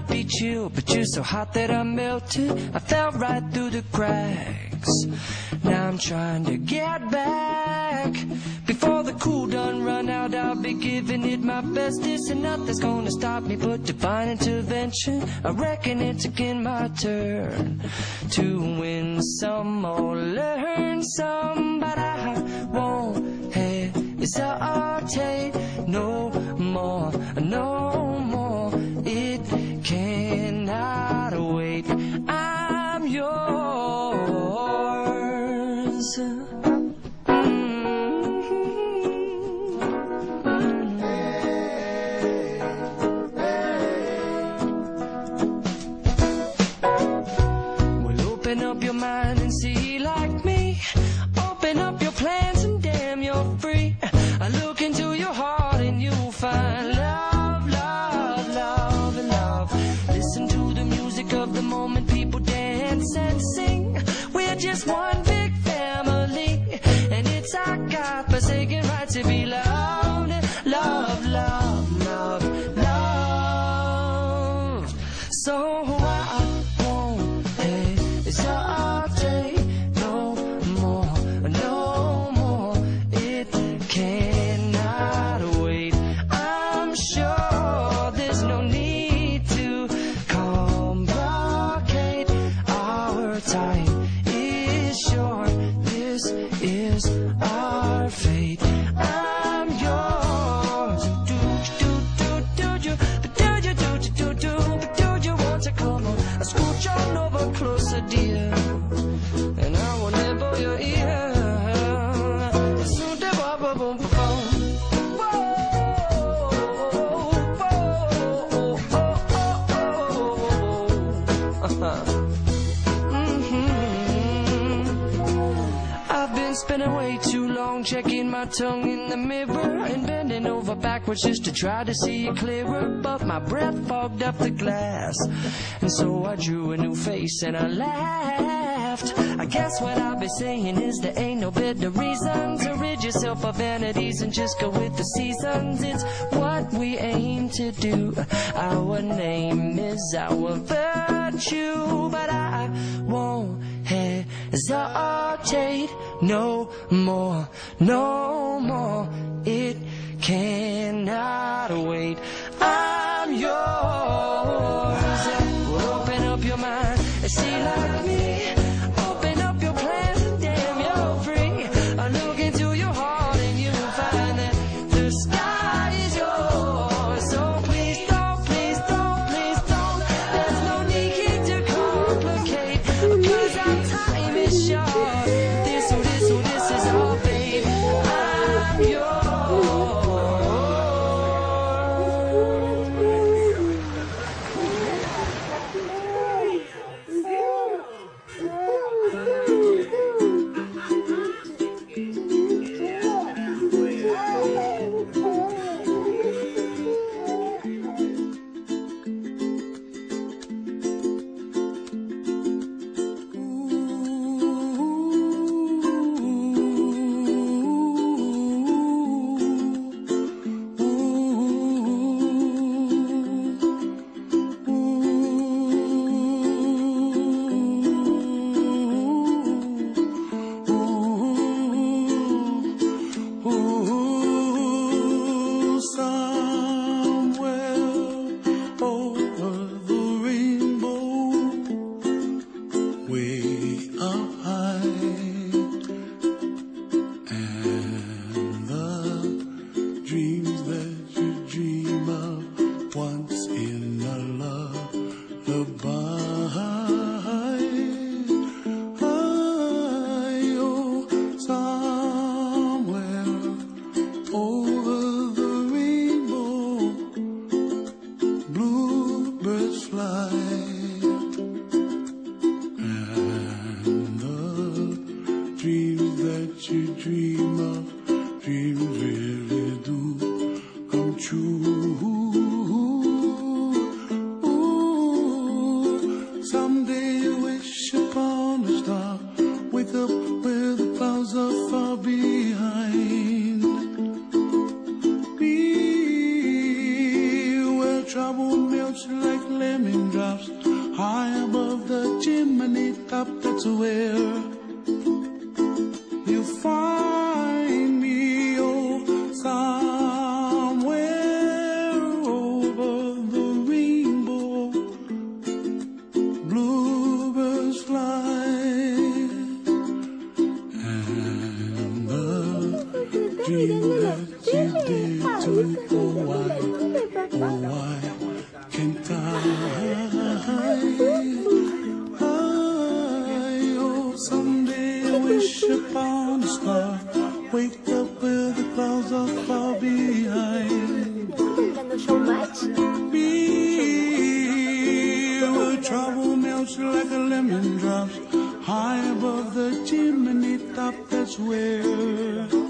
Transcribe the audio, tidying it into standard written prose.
be chill, but you're so hot that I melted. I fell right through the cracks. Now I'm trying to get back. Before the cool done run out, I'll be giving it my bestest, and nothing's gonna stop me but divine intervention. I reckon it's again my turn to win some or learn some, but I won't hesitate no more, no more. It cannot wait. I'm yours. Open up your mind and see like me. Open up your plans and damn, you're free. I look into your heart and you'll find love, love, love, and love. Listen to the music of the moment, people dance and sing. We're just one big family, and it's our God-forsaken right to be loved. Love, love, love, love. So I won't hesitate no more, no more. It cannot wait. I'm sure there's no need to complicate. Our time is short. This is our fate. I'm yours. Do you? But do you want to come on? I scooch on over closer, dear, and I will nibble your ear. I've been spending way too long checking my tongue in the mirror and bending over backwards just to try to see it clearer, but my breath fogged up the glass, and so I drew a new face and I laughed. I guess what I'll be saying is there ain't no better reason to rid yourself of vanities and just go with the seasons. It's what we aim to do. Our name is our virtue, but I won't hesitate no more, no more. It cannot wait. I'm yours. Open up your mind and see like me. Open up your plans and damn, you're free. I look into your heart and you'll find that the sky is yours. So please don't, please don't, please don't. There's no need to complicate, 'cause our time is short. This is our fate. I'm yours. Trouble melts like lemon dream that you did too. Oh why can't I? Oh, someday I wish upon a star. Wake up where the clouds are far behind. So much. Be where trouble melts like a lemon drops high above the chimney top. That's where